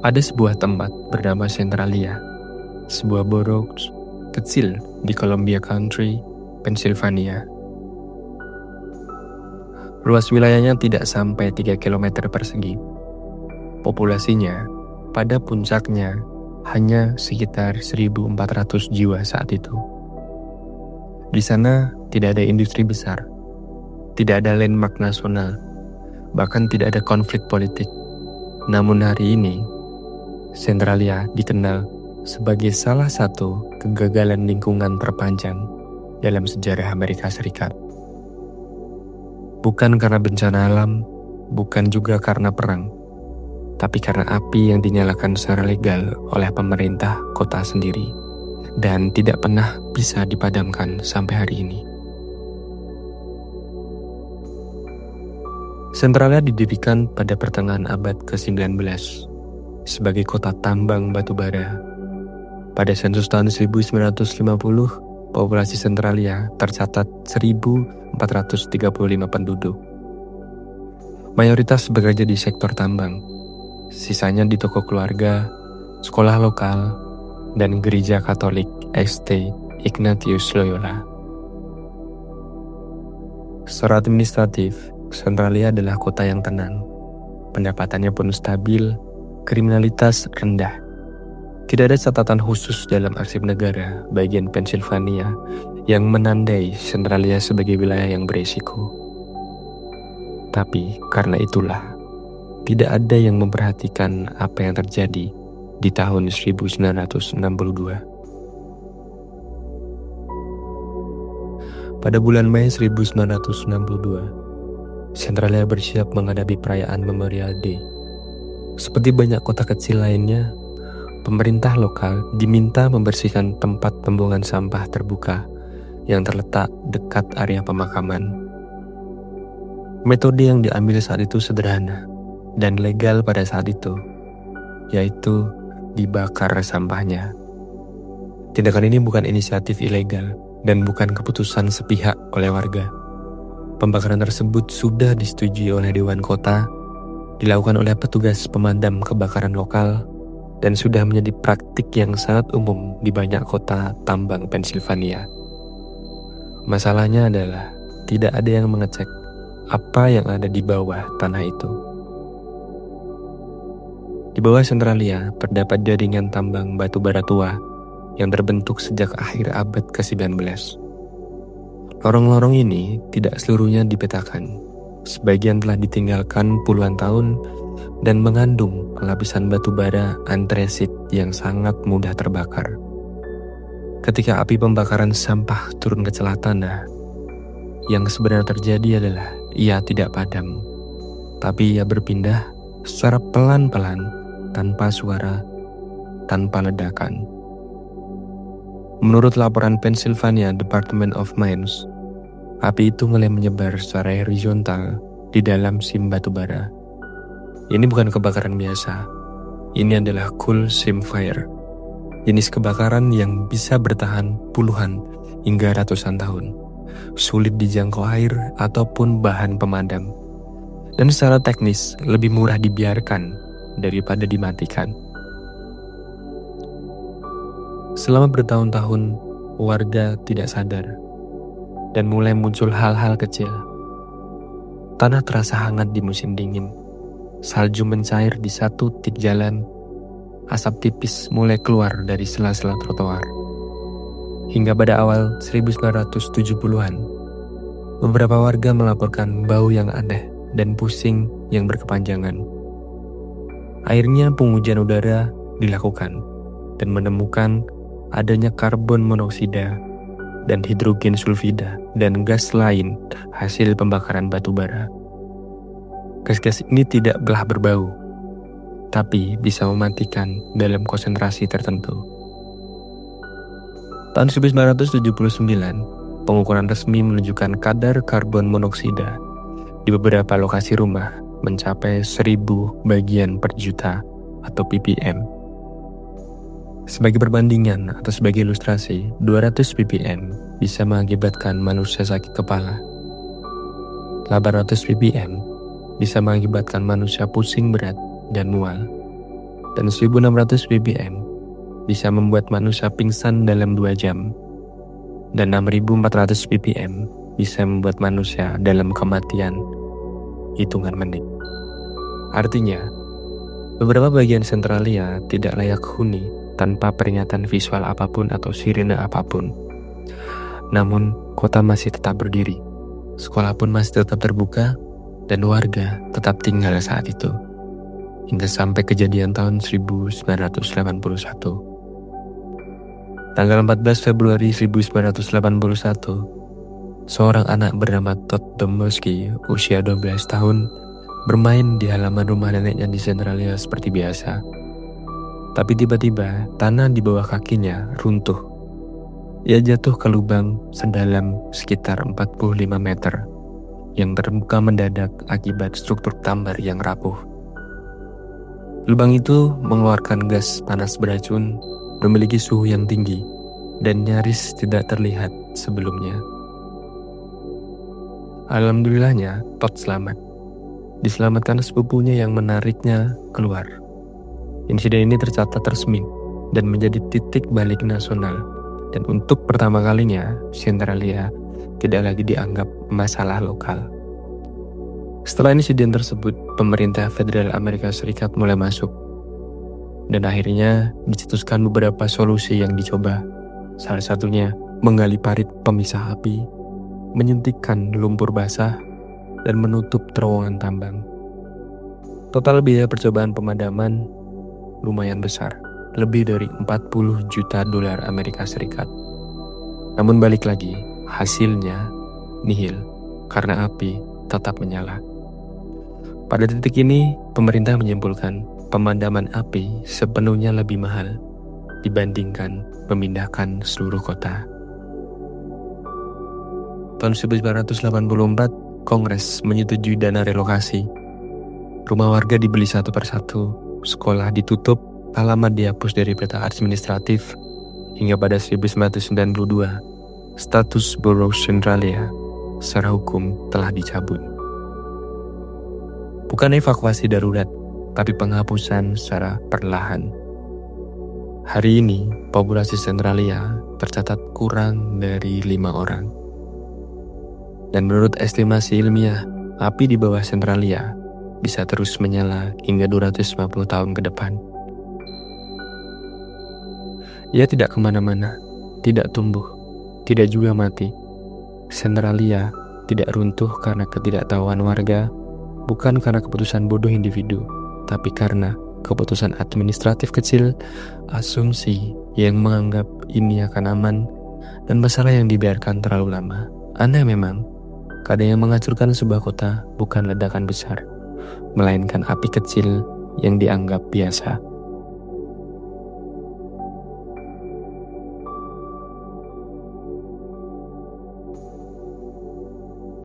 Ada sebuah tempat bernama Centralia, sebuah borough kecil di Columbia County, Pennsylvania. Luas wilayahnya tidak sampai 3 km persegi. Populasinya pada puncaknya hanya sekitar 1.400 jiwa saat itu. Di sana tidak ada industri besar, tidak ada landmark nasional, bahkan tidak ada konflik politik. Namun hari ini, Centralia dikenal sebagai salah satu kegagalan lingkungan terpanjang dalam sejarah Amerika Serikat. Bukan karena bencana alam, bukan juga karena perang, tapi karena api yang dinyalakan secara legal oleh pemerintah kota sendiri dan tidak pernah bisa dipadamkan sampai hari ini. Centralia didirikan pada pertengahan abad ke-19 sebagai kota tambang batu bara. Pada sensus tahun 1950, populasi Centralia tercatat 1.435 penduduk. Mayoritas bekerja di sektor tambang, sisanya di toko keluarga, sekolah lokal, dan gereja Katolik St. Ignatius Loyola. Secara administratif, Centralia adalah kota yang tenang. Pendapatannya pun stabil, kriminalitas rendah. Tidak ada catatan khusus dalam arsip negara bagian Pennsylvania yang menandai Centralia sebagai wilayah yang beresiko. Tapi karena itulah, tidak ada yang memperhatikan apa yang terjadi di tahun 1962. Pada bulan Mei 1962, Centralia bersiap menghadapi perayaan Memorial Day. Seperti banyak kota kecil lainnya, pemerintah lokal diminta membersihkan tempat pembuangan sampah terbuka yang terletak dekat area pemakaman. Metode yang diambil saat itu sederhana dan legal pada saat itu, yaitu dibakar sampahnya. Tindakan ini bukan inisiatif ilegal dan bukan keputusan sepihak oleh warga. Pembakaran tersebut sudah disetujui oleh Dewan Kota, dilakukan oleh petugas pemadam kebakaran lokal, dan sudah menjadi praktik yang sangat umum di banyak kota tambang Pennsylvania. Masalahnya adalah tidak ada yang mengecek apa yang ada di bawah tanah itu. Di bawah Centralia terdapat jaringan tambang batu bara tua yang terbentuk sejak akhir abad ke-19. Lorong-lorong ini tidak seluruhnya dipetakan. Sebagian telah ditinggalkan puluhan tahun dan mengandung lapisan batu bara antresit yang sangat mudah terbakar. Ketika api pembakaran sampah turun ke celah tanah, yang sebenarnya terjadi adalah ia tidak padam, tapi ia berpindah secara pelan-pelan, tanpa suara, tanpa ledakan. Menurut laporan Pennsylvania Department of Mines, api itu mulai menyebar secara horizontal di dalam sim batu bara. Ini bukan kebakaran biasa. Ini adalah coal seam fire, jenis kebakaran yang bisa bertahan puluhan hingga ratusan tahun, sulit dijangkau air ataupun bahan pemadam, dan secara teknis lebih murah dibiarkan daripada dimatikan. Selama bertahun-tahun, warga tidak sadar dan mulai muncul hal-hal kecil. Tanah terasa hangat di musim dingin. Salju mencair di satu titik jalan. Asap tipis mulai keluar dari sela-sela trotoar. Hingga pada awal 1970-an, beberapa warga melaporkan bau yang aneh dan pusing yang berkepanjangan. Akhirnya pengujian udara dilakukan dan menemukan adanya karbon monoksida dan hidrogen sulfida dan gas lain hasil pembakaran batu bara. Gas-gas ini tidak belah berbau, tapi bisa mematikan dalam konsentrasi tertentu. Tahun 1979, pengukuran resmi menunjukkan kadar karbon monoksida di beberapa lokasi rumah mencapai 1.000 bagian per juta atau ppm. Sebagai perbandingan atau sebagai ilustrasi, 200 ppm bisa mengakibatkan manusia sakit kepala. 800 ppm bisa mengakibatkan manusia pusing berat dan mual. dan 1600 ppm bisa membuat manusia pingsan dalam 2 jam, dan 6400 ppm bisa membuat manusia dalam kematian hitungan menit. Artinya, beberapa bagian Centralia tidak layak huni tanpa peringatan visual apapun atau sirine apapun. Namun, kota masih tetap berdiri, sekolah pun masih tetap terbuka, dan warga tetap tinggal saat itu, hingga sampai kejadian tahun 1981. Tanggal 14 Februari 1981, seorang anak bernama Todd Dombrowski, usia 12 tahun, bermain di halaman rumah neneknya di Centralia seperti biasa. Tapi tiba-tiba, tanah di bawah kakinya runtuh. Ia jatuh ke lubang sedalam sekitar 45 meter, yang terbuka mendadak akibat struktur tambar yang rapuh. Lubang itu mengeluarkan gas panas beracun, memiliki suhu yang tinggi, dan nyaris tidak terlihat sebelumnya. Alhamdulillahnya, Todd selamat. Diselamatkan sepupunya yang menariknya keluar. Insiden ini tercatat resmi dan menjadi titik balik nasional, dan untuk pertama kalinya, Centralia tidak lagi dianggap masalah lokal. Setelah insiden tersebut, pemerintah federal Amerika Serikat mulai masuk, dan akhirnya dicetuskan beberapa solusi yang dicoba. Salah satunya menggali parit pemisah api, menyuntikkan lumpur basah, dan menutup terowongan tambang. Total biaya percobaan pemadaman lumayan besar, lebih dari 40 juta dolar Amerika Serikat. Namun balik lagi, hasilnya nihil karena api tetap menyala. Pada titik ini, pemerintah menyimpulkan pemadaman api sepenuhnya lebih mahal dibandingkan memindahkan seluruh kota. Tahun 1984, Kongres menyetujui dana relokasi. Rumah warga dibeli satu persatu, sekolah ditutup, alamat dihapus dari peta administratif, hingga pada 1992, status Borough Centralia secara hukum telah dicabut. Bukan evakuasi darurat, tapi penghapusan secara perlahan. Hari ini, populasi Centralia tercatat kurang dari 5 orang. Dan menurut estimasi ilmiah, api di bawah Centralia bisa terus menyala hingga 250 tahun ke depan. Ia tidak kemana-mana, tidak tumbuh, tidak juga mati. Centralia tidak runtuh karena ketidaktahuan warga, bukan karena keputusan bodoh individu, tapi karena keputusan administratif kecil, asumsi yang menganggap ini akan aman, dan masalah yang dibiarkan terlalu lama. Aneh memang, kadang yang menghancurkan sebuah kota bukan ledakan besar, melainkan api kecil yang dianggap biasa.